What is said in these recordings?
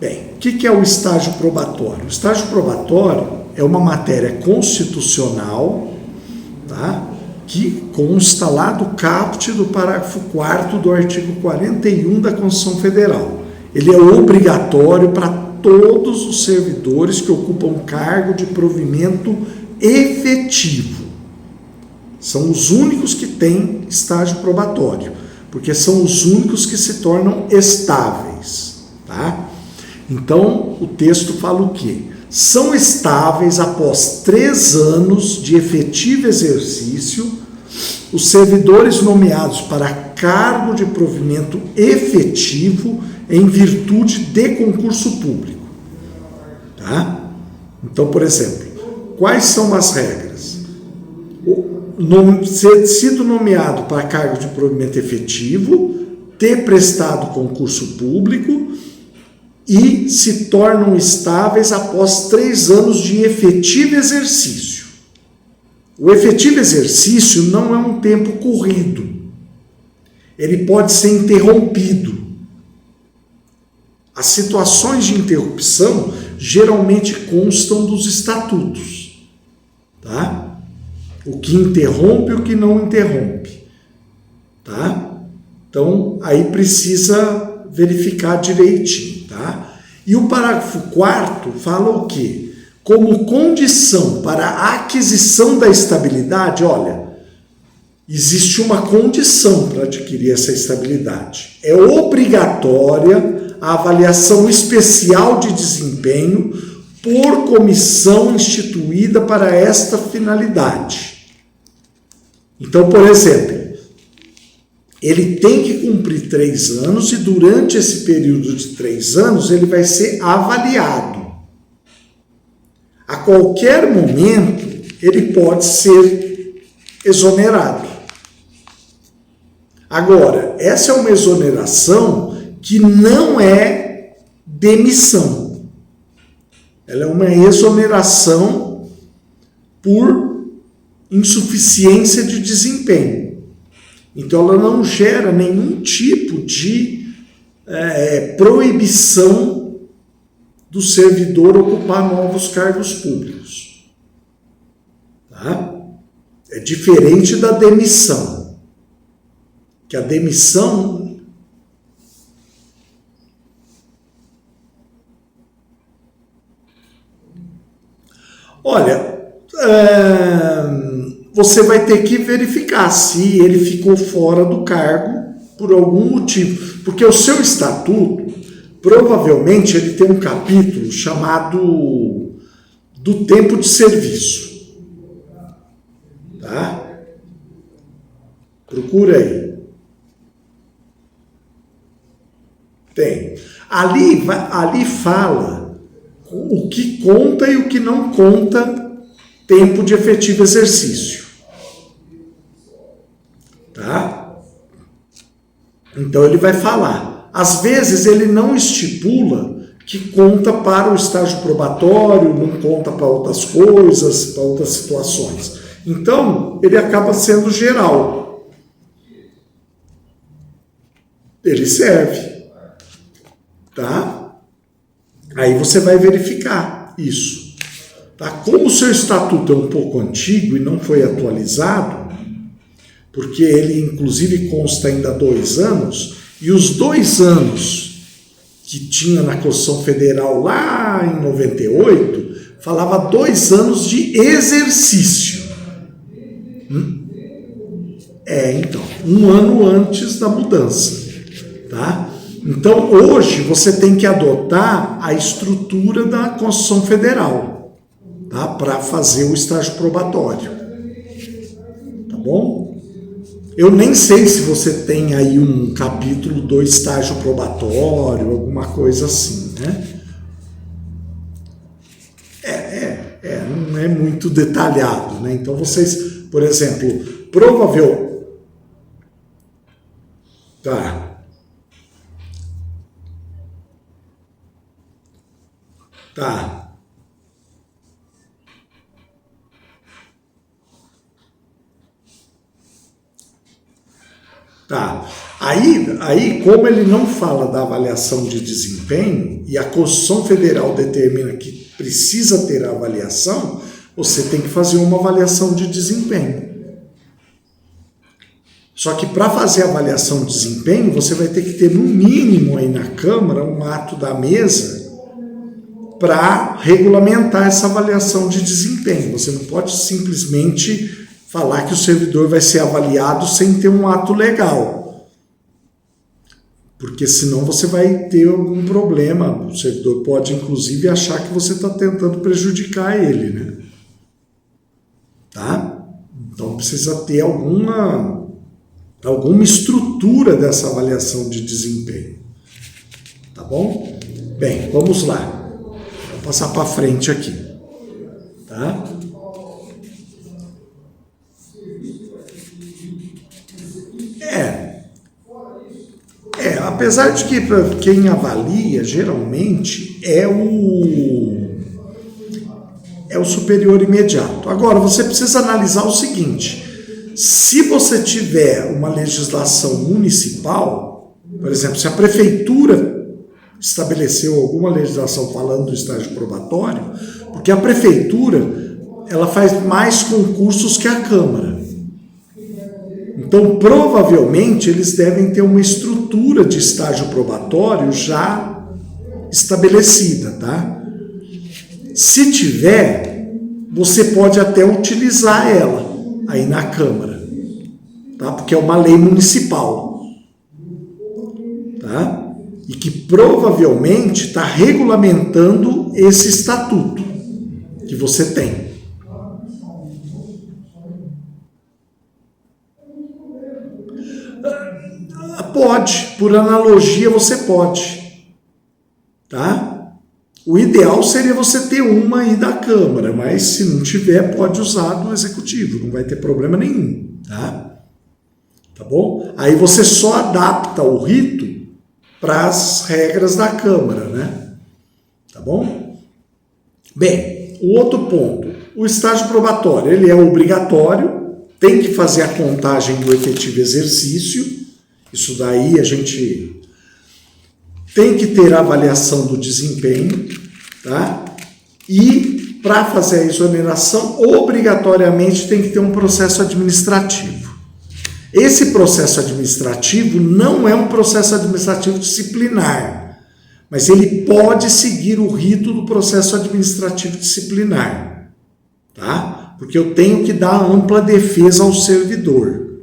Bem, o que é o estágio probatório? O estágio probatório é uma matéria constitucional, tá? Que consta lá do caput do parágrafo 4º do artigo 41 da Constituição Federal. Ele é obrigatório para todos os servidores que ocupam cargo de provimento efetivo. São os únicos que têm estágio probatório, porque são os únicos que se tornam estáveis, tá? Então, o texto fala o quê? São estáveis após 3 anos de efetivo exercício os servidores nomeados para cargo de provimento efetivo em virtude de concurso público, tá? Então, por exemplo, quais são as regras? Ser sido nomeado para cargo de provimento efetivo, ter prestado concurso público e se tornam estáveis após 3 anos de efetivo exercício. O efetivo exercício não é um tempo corrido. Ele pode ser interrompido. As situações de interrupção geralmente constam dos estatutos, tá? O que interrompe e o que não interrompe, tá? Então, aí precisa verificar direitinho, tá? E o parágrafo 4º fala o quê? Como condição para a aquisição da estabilidade, olha, existe uma condição para adquirir essa estabilidade. É obrigatória a avaliação especial de desempenho por comissão instituída para esta finalidade. Então, por exemplo, ele tem que cumprir 3 anos e durante esse período de 3 anos ele vai ser avaliado. A qualquer momento ele pode ser exonerado. Agora, essa é uma exoneração que não é demissão. Ela é uma exoneração por insuficiência de desempenho. Então, ela não gera nenhum tipo de proibição do servidor ocupar novos cargos públicos. Tá? É diferente da demissão. Que a demissão... Olha, você vai ter que verificar se ele ficou fora do cargo por algum motivo. Porque o seu estatuto, provavelmente, ele tem um capítulo chamado do tempo de serviço. Tá? Procura aí. Tem. Ali fala o que conta e o que não conta tempo de efetivo exercício. Tá? Então ele vai falar. Às vezes ele não estipula que conta para o estágio probatório, não conta para outras coisas, para outras situações. Então ele acaba sendo geral. Ele serve. Tá? Aí você vai verificar isso. Tá? Como o seu estatuto é um pouco antigo e não foi atualizado, porque ele inclusive consta ainda 2 anos, e os 2 anos que tinha na Constituição Federal lá em 98, falava 2 anos de exercício. Então, 1 ano antes da mudança. Tá? Então, hoje, você tem que adotar a estrutura da Constituição Federal, tá? Para fazer o estágio probatório. Tá bom? Eu nem sei se você tem aí um capítulo do estágio probatório, alguma coisa assim, né? Não é muito detalhado, né? Então, vocês, por exemplo, Tá. Tá. Tá. Aí, como ele não fala da avaliação de desempenho e a Constituição Federal determina que precisa ter a avaliação, você tem que fazer uma avaliação de desempenho. Só que para fazer a avaliação de desempenho, você vai ter que ter no mínimo aí na Câmara um ato da mesa para regulamentar essa avaliação de desempenho. Você não pode simplesmente falar que o servidor vai ser avaliado sem ter um ato legal. Porque senão você vai ter algum problema. O servidor pode, inclusive, achar que você está tentando prejudicar ele, né? Tá? Então precisa ter alguma estrutura dessa avaliação de desempenho. Tá bom? Bem, vamos lá. Vou passar para frente aqui. Tá? Apesar de que quem avalia geralmente é o superior imediato. Agora, você precisa analisar o seguinte: se você tiver uma legislação municipal, por exemplo, se a prefeitura estabeleceu alguma legislação falando do estágio probatório, porque a prefeitura ela faz mais concursos que a Câmara. Então, provavelmente, eles devem ter uma estrutura de estágio probatório já estabelecida, tá? Se tiver, você pode até utilizar ela aí na Câmara, tá? Porque é uma lei municipal, tá? E que provavelmente está regulamentando esse estatuto que você tem. Pode, por analogia você pode, tá? O ideal seria você ter uma aí da Câmara, mas se não tiver, pode usar do Executivo, não vai ter problema nenhum, tá? Tá bom? Aí você só adapta o rito para as regras da Câmara, né? Tá bom? Bem, o outro ponto, o estágio probatório, ele é obrigatório, tem que fazer a contagem do efetivo exercício. Isso daí a gente tem que ter a avaliação do desempenho, tá? E para fazer a exoneração, obrigatoriamente tem que ter um processo administrativo. Esse processo administrativo não é um processo administrativo disciplinar, mas ele pode seguir o rito do processo administrativo disciplinar, tá? Porque eu tenho que dar ampla defesa ao servidor,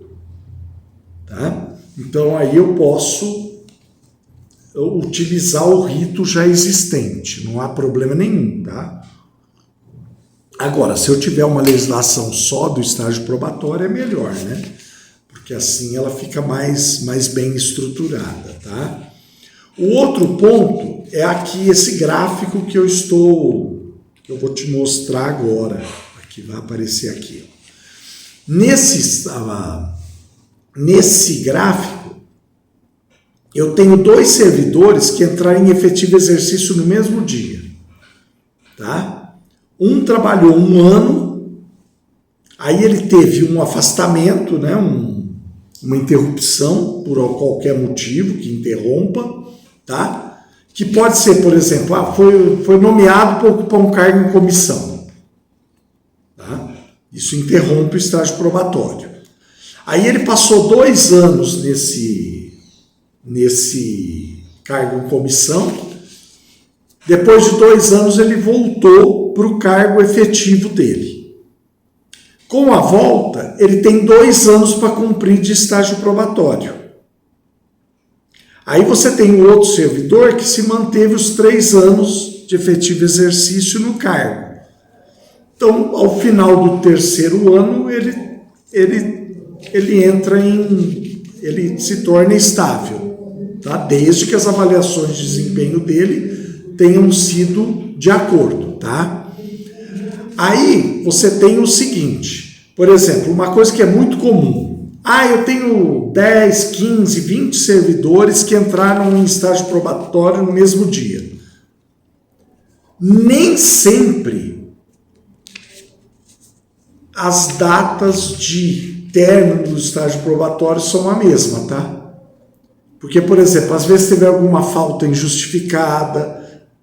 tá? Então, aí eu posso utilizar o rito já existente, não há problema nenhum, tá? Agora, se eu tiver uma legislação só do estágio probatório, é melhor, né? Porque assim ela fica mais bem estruturada, tá? O outro ponto é aqui esse gráfico que eu vou te mostrar agora. Aqui vai aparecer aqui. Nesse gráfico, eu tenho 2 servidores que entraram em efetivo exercício no mesmo dia. Tá? Um trabalhou 1 ano, aí ele teve um afastamento, né, uma interrupção por qualquer motivo que interrompa, tá? Que pode ser, por exemplo, foi nomeado para ocupar um cargo em comissão. Tá? Isso interrompe o estágio probatório. Aí ele passou 2 anos nesse cargo em comissão. Depois de 2 anos ele voltou para o cargo efetivo dele. Com a volta, ele tem 2 anos para cumprir de estágio probatório. Aí você tem um outro servidor que se manteve os 3 anos de efetivo exercício no cargo. Então, ao final do 3º ano, ele se torna estável, tá? Desde que as avaliações de desempenho dele tenham sido de acordo, tá? Aí você tem o seguinte, por exemplo, uma coisa que é muito comum. Eu tenho 10, 15, 20 servidores que entraram em estágio probatório no mesmo dia. Nem sempre as datas de término do estágio probatório são a mesma, tá? Porque, por exemplo, às vezes teve alguma falta injustificada,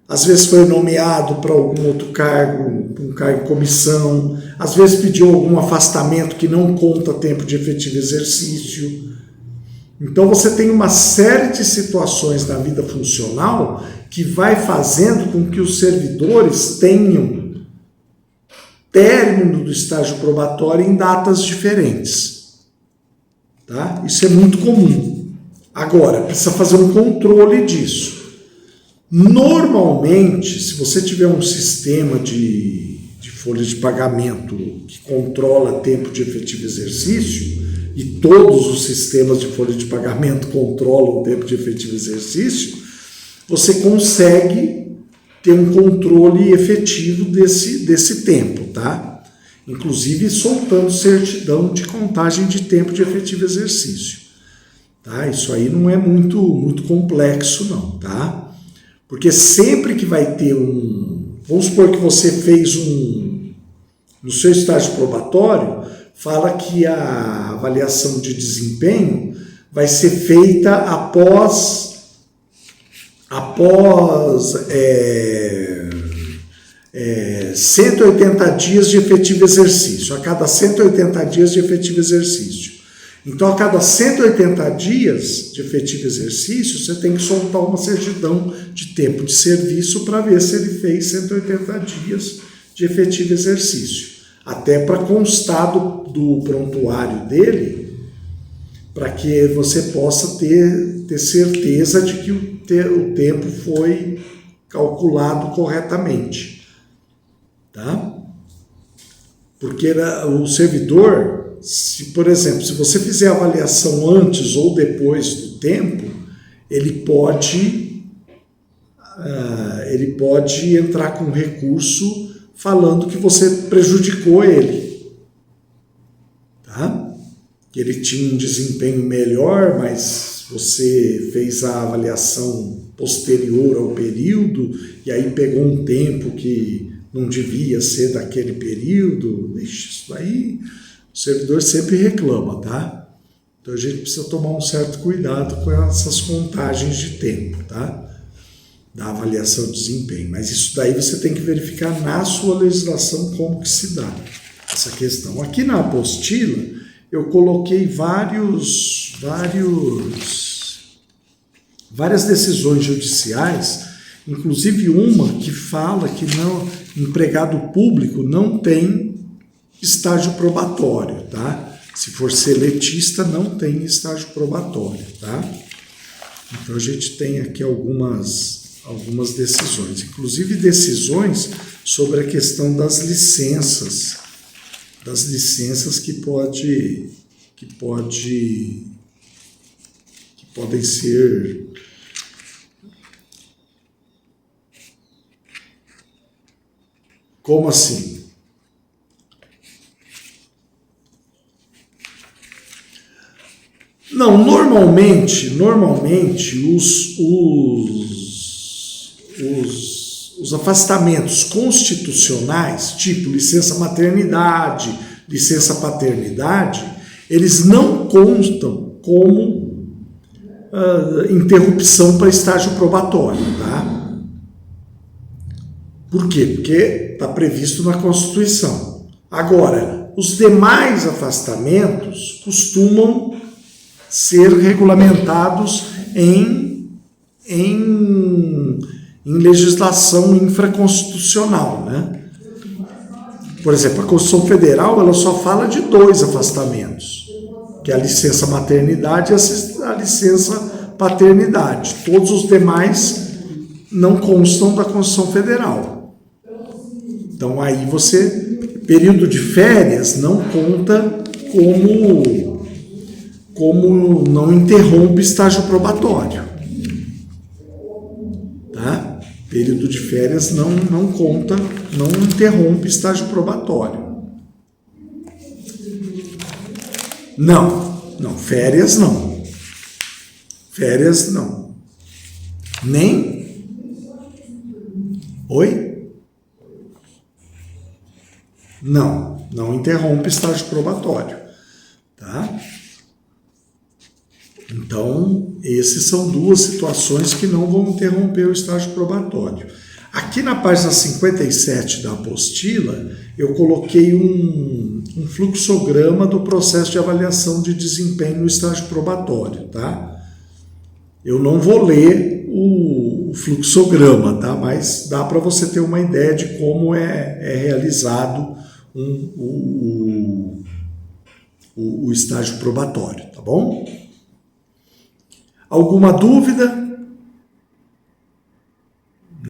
às vezes foi nomeado para algum outro cargo, um cargo em comissão, às vezes pediu algum afastamento que não conta tempo de efetivo exercício. Então você tem uma série de situações na vida funcional que vai fazendo com que os servidores tenham término do estágio probatório em datas diferentes. Tá? Isso é muito comum. Agora, precisa fazer um controle disso. Normalmente, se você tiver um sistema de folha de pagamento que controla tempo de efetivo exercício, e todos os sistemas de folha de pagamento controlam o tempo de efetivo exercício, você consegue ter um controle efetivo desse tempo, tá? Inclusive soltando certidão de contagem de tempo de efetivo exercício. Tá? Isso aí não é muito complexo não, tá? Porque sempre que vai ter vamos supor que você fez no seu estágio probatório, fala que a avaliação de desempenho vai ser feita após 180 dias de efetivo exercício, a cada 180 dias de efetivo exercício. Então, a cada 180 dias de efetivo exercício, você tem que soltar uma certidão de tempo de serviço para ver se ele fez 180 dias de efetivo exercício. Até para constar do prontuário dele, para que você possa ter certeza de que o tempo foi calculado corretamente. Tá? Porque o servidor... por exemplo, se você fizer a avaliação antes ou depois do tempo, ele pode entrar com recurso falando que você prejudicou ele. Tá? Que ele tinha um desempenho melhor, mas você fez a avaliação posterior ao período e aí pegou um tempo que não devia ser daquele período. Isso aí... o servidor sempre reclama, tá? Então a gente precisa tomar um certo cuidado com essas contagens de tempo, tá? Da avaliação de desempenho. Mas isso daí você tem que verificar na sua legislação como que se dá essa questão. Aqui na apostila eu coloquei várias decisões judiciais, inclusive uma que fala que empregado público não tem estágio probatório, tá? Se for seletista, não tem estágio probatório, tá? Então a gente tem aqui algumas decisões, inclusive decisões sobre a questão das licenças que podem ser como assim? Não, normalmente os afastamentos constitucionais, tipo licença maternidade, licença paternidade, eles não constam como interrupção para estágio probatório, tá? Por quê? Porque está previsto na Constituição. Agora, os demais afastamentos costumam ser regulamentados em legislação infraconstitucional, né? Por exemplo, a Constituição Federal ela só fala de 2 afastamentos, que é a licença maternidade e a licença paternidade. Todos os demais não constam da Constituição Federal. Então aí período de férias não conta como não interrompe estágio probatório. Tá? Período de férias não conta, não interrompe estágio probatório. Não, férias não. Férias não. Nem? Oi? Não interrompe estágio probatório. Tá? Então, Então, essas são duas situações que não vão interromper o estágio probatório. Aqui na página 57 da apostila, eu coloquei um fluxograma do processo de avaliação de desempenho no estágio probatório, tá? Eu não vou ler o fluxograma, tá? Mas dá para você ter uma ideia de como é realizado o estágio probatório, tá bom? Alguma dúvida?